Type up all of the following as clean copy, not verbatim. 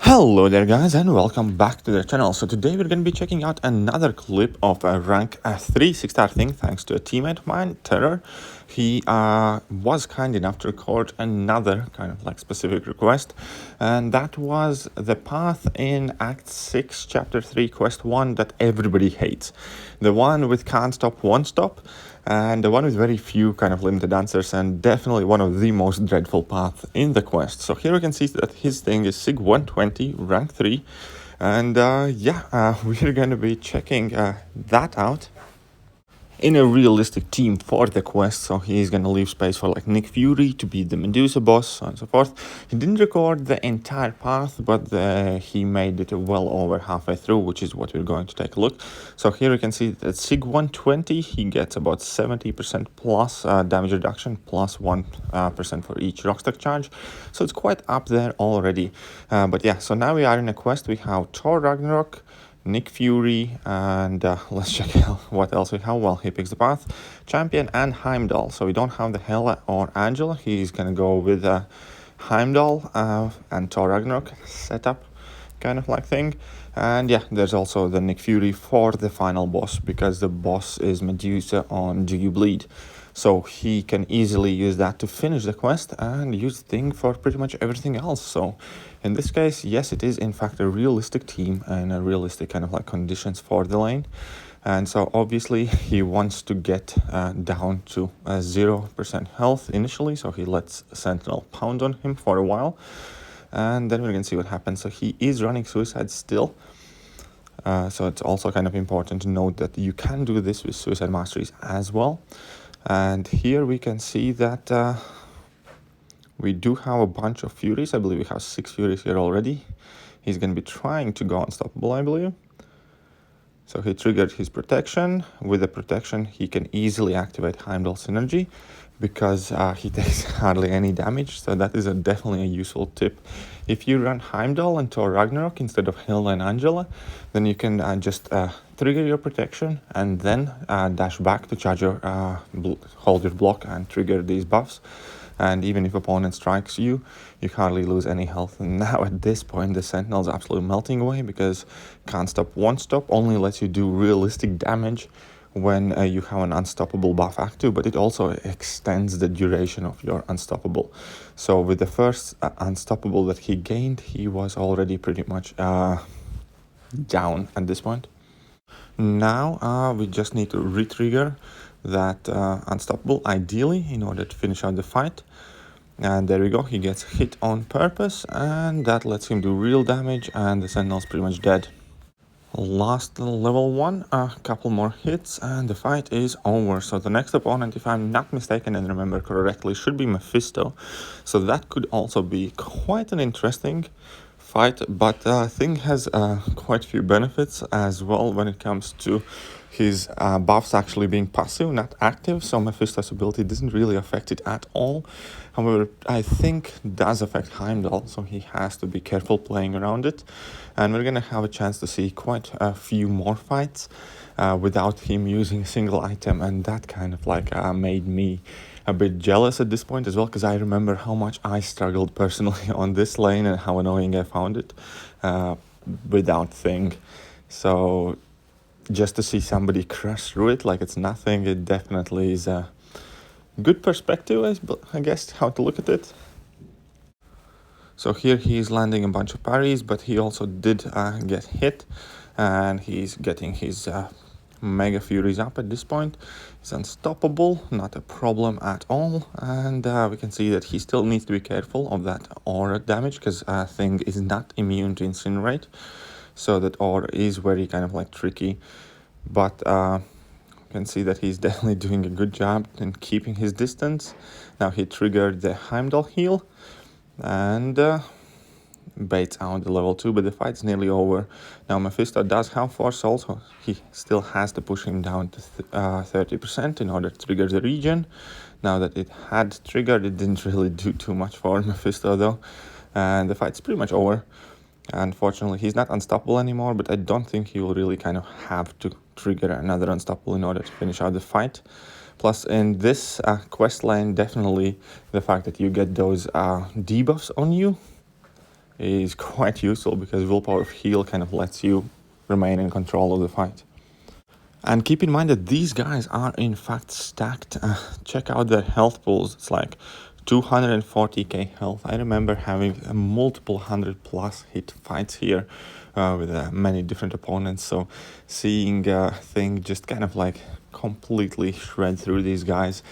Hello there guys and welcome back to the channel. So today we're going to be checking out another clip of a rank 3 6-star thing thanks to a teammate of mine, Terror. He was kind enough to record another kind of like specific request, and that was the path in Act 6 Chapter 3 Quest 1 that everybody hates. The one with can't stop, won't stop, and the one with very few kind of limited answers, and definitely one of the most dreadful paths in the quest. So here we can see that his thing is SIG 120, rank 3, and we're going to be checking that out in a realistic team for the quest. So he's gonna leave space for like Nick Fury to be the Medusa boss, so on and so forth. He didn't record the entire path, but he made it well over halfway through, which is what we're going to take a look. So here we can see that SIG 120, he gets about 70% plus damage reduction, plus 1% for each rockstack charge. So it's quite up there already. But yeah, so now we are in a quest. We have Thor Ragnarok, Nick Fury, and let's check out what else we have. Well, he picks the path, Champion and Heimdall. So we don't have the Hela or Angela. He's gonna go with Heimdall and Thor Ragnarok setup kind of like thing. And yeah, there's also the Nick Fury for the final boss, because the boss is Medusa on Do You Bleed. So he can easily use that to finish the quest and use the thing for pretty much everything else. So in this case, yes, it is in fact a realistic team and a realistic kind of like conditions for the lane. And so obviously he wants to get down to 0% health initially. So he lets Sentinel pound on him for a while. And then we're going to see what happens. So he is running Suicide still. So it's also kind of important to note that you can do this with Suicide Masteries as well. And here we can see that we do have a bunch of Furies. I believe we have 6 Furies here already. He's going to be trying to go unstoppable, I believe. So he triggered his protection. With the protection, he can easily activate Heimdall synergy, because he takes hardly any damage. So that is definitely a useful tip. If you run Heimdall and Thor Ragnarok instead of Hela and Angela, then you can just trigger your protection and then dash back to charge your hold your block and trigger these buffs. And even if opponent strikes you, you hardly lose any health. And now at this point, the Sentinel is absolutely melting away, because can't stop, won't stop only lets you do realistic damage when you have an unstoppable buff active, but it also extends the duration of your unstoppable. So with the first unstoppable that he gained, he was already pretty much down at this point. Now we just need to re-trigger that unstoppable ideally in order to finish out the fight. And there we go, he gets hit on purpose, and that lets him do real damage, and the Sentinel's pretty much dead. Last level 1, a couple more hits, and the fight is over. So the next opponent, if I'm not mistaken and remember correctly, should be Mephisto. So that could also be quite an interesting fight, but thing has quite a few benefits as well when it comes to his buffs actually being passive, not active. So Mephisto's ability doesn't really affect it at all. However, I think does affect Heimdall, so he has to be careful playing around it. And we're gonna have a chance to see quite a few more fights without him using a single item, and that kind of like made me a bit jealous at this point as well, because I remember how much I struggled personally on this lane and how annoying I found it without thing. So just to see somebody crush through it like it's nothing, it definitely is a good perspective, I guess, how to look at it. So here he's landing a bunch of parries, but he also did get hit, and he's getting his Mega Furies up at this point. He's unstoppable, not a problem at all, and we can see that he still needs to be careful of that aura damage, because thing is not immune to Incinerate, so that aura is very kind of like tricky. But you can see that he's definitely doing a good job in keeping his distance. Now he triggered the Heimdall heal and baits out the level 2, but the fight's nearly over. Now Mephisto does have 4 souls, so he still has to push him down to 30% in order to trigger the regen. Now that it had triggered, it didn't really do too much for Mephisto though, and the fight's pretty much over. Unfortunately, he's not unstoppable anymore, but I don't think he will really kind of have to trigger another unstoppable in order to finish out the fight. Plus, in this quest line, definitely the fact that you get those debuffs on you is quite useful because willpower of heal kind of lets you remain in control of the fight. And keep in mind that these guys are in fact stacked. Check out their health pools. It's like 240k health. I remember having multiple 100+ hit fights here with many different opponents. So seeing Thing just kind of like completely shred through these guys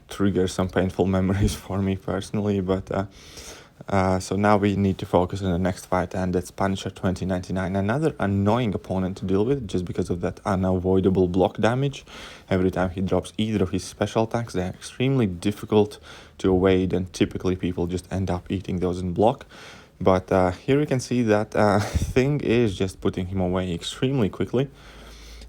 triggers some painful memories for me personally. But so now we need to focus on the next fight, and that's Punisher 2099. Another annoying opponent to deal with just because of that unavoidable block damage. Every time he drops either of his special attacks, they're extremely difficult to evade, and typically people just end up eating those in block. But here we can see that Thing is just putting him away extremely quickly.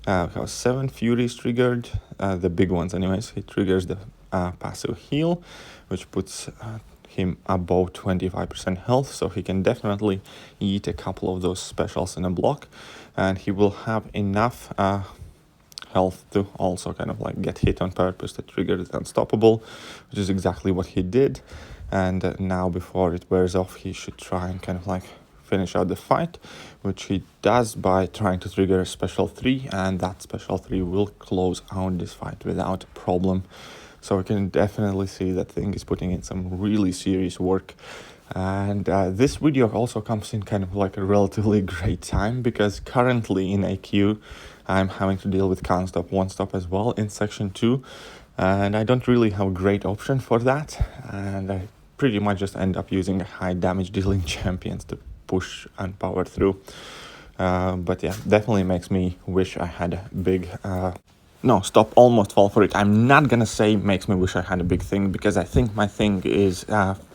We have 7 Furies triggered, the big ones anyways. He triggers the passive heal, which puts him above 25% health, so he can definitely eat a couple of those specials in a block, and he will have enough health to also kind of like get hit on purpose to trigger the unstoppable, which is exactly what he did. And now before it wears off, he should try and kind of like finish out the fight, which he does by trying to trigger a special 3, and that special 3 will close out this fight without a problem. So we can definitely see that Thing is putting in some really serious work. And this video also comes in kind of like a relatively great time, because currently in AQ I'm having to deal with can't stop, won't stop as well in section 2, and I don't really have a great option for that, and I pretty much just end up using high damage dealing champions to push and power through. But yeah, definitely makes me wish I had a big no, stop, almost fall for it. I'm not gonna say makes me wish I had a big Thing, because I think my Thing is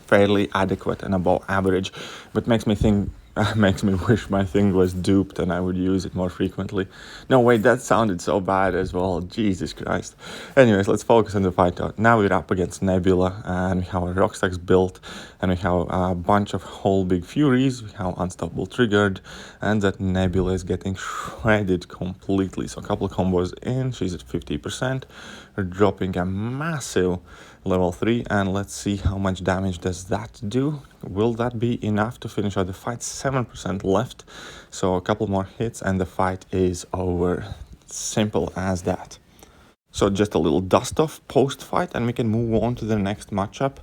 fairly adequate and above average, but makes me wish my Thing was duped and I would use it more frequently. No, wait, that sounded so bad as well. Jesus Christ. Anyways, let's focus on the fight. Now we're up against Nebula, and we have our rock stacks built, and we have a bunch of whole big Furies. We have Unstoppable triggered, and that Nebula is getting shredded completely. So a couple of combos in, she's at 50%. We're dropping a massive level 3, and let's see how much damage does that do. Will that be enough to finish out the fight? 7% left, so a couple more hits and the fight is over. Simple as that. So just a little dust off post fight, and we can move on to the next matchup.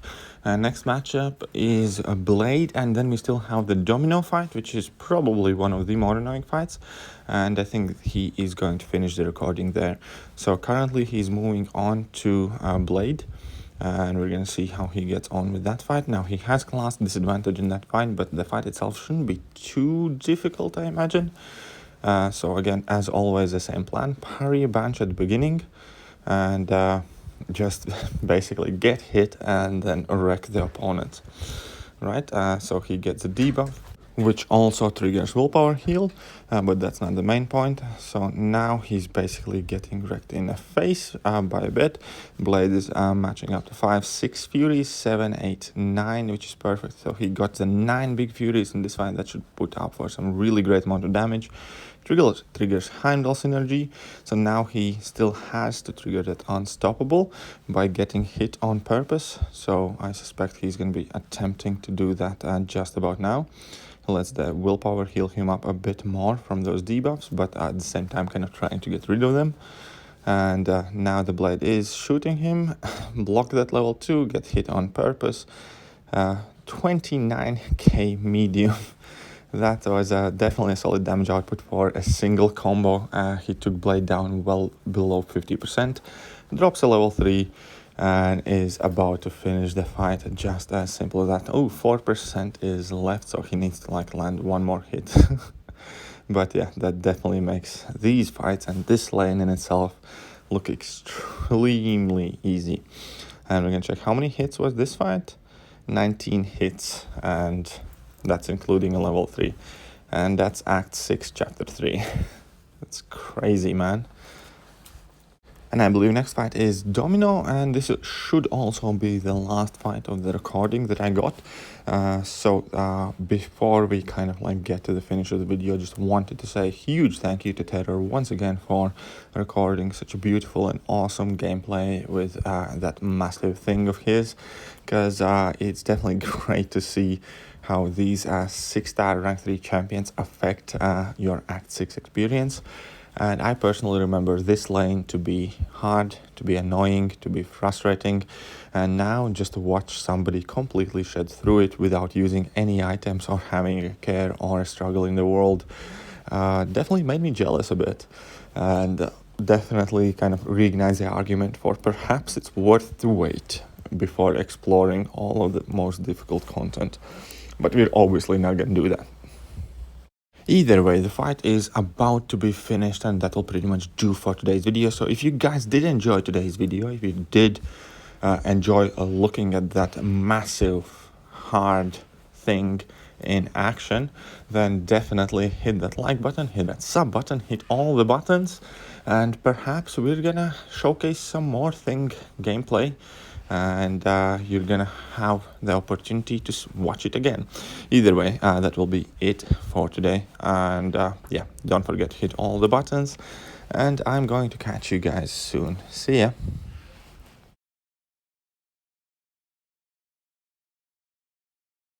Next matchup is a Blade, and then we still have the Domino fight, which is probably one of the more annoying fights, and I think he is going to finish the recording there. So currently he's moving on to Blade, and we're gonna see how he gets on with that fight. Now he has class disadvantage in that fight, but the fight itself shouldn't be too difficult, I imagine. So again, as always, the same plan: parry a bunch at the beginning, and just basically get hit and then wreck the opponent, right? So he gets a debuff, which also triggers willpower heal, but that's not the main point. So now he's basically getting wrecked in the face by a bit. Blade is matching up to 5, 6 Furies, 7, 8, 9, which is perfect. So he got the 9 big Furies in this fight. That should put up for some really great amount of damage. Triggers Heimdall synergy, so now he still has to trigger that Unstoppable by getting hit on purpose. So I suspect he's going to be attempting to do that just about now. Lets the willpower heal him up a bit more from those debuffs, but at the same time kind of trying to get rid of them. And now the Blade is shooting him. Block that level 2, get hit on purpose. 29k medium. That was definitely a solid damage output for a single combo. He took Blade down well below 50%. Drops a level 3. And is about to finish the fight, just as simple as that. Oh, 4% is left, so he needs to like land one more hit. But yeah, that definitely makes these fights and this lane in itself look extremely easy. And we're gonna check how many hits was this fight. 19 hits, and that's including a level 3, and that's Act 6, Chapter 3. That's crazy, man. And I believe next fight is Domino, and this should also be the last fight of the recording that I got. So before we kind of like get to the finish of the video, just wanted to say a huge thank you to Terror once again for recording such a beautiful and awesome gameplay with that massive Thing of his, because it's definitely great to see how these 6-star rank 3 champions affect your Act 6 experience. And I personally remember this lane to be hard, to be annoying, to be frustrating. And now just to watch somebody completely shed through it without using any items or having a care or a struggle in the world definitely made me jealous a bit. And definitely kind of reignite the argument for perhaps it's worth to wait before exploring all of the most difficult content. But we're obviously not going to do that. Either way, the fight is about to be finished, and that will pretty much do for today's video. So if you guys did enjoy today's video, if you did enjoy looking at that massive hard thing in action, then definitely hit that like button, hit that sub button, hit all the buttons, and perhaps we're gonna showcase some more thing gameplay, and you're gonna have the opportunity to watch it again. Either way, that will be it for today, and yeah, don't forget to hit all the buttons, and I'm going to catch you guys soon. See ya.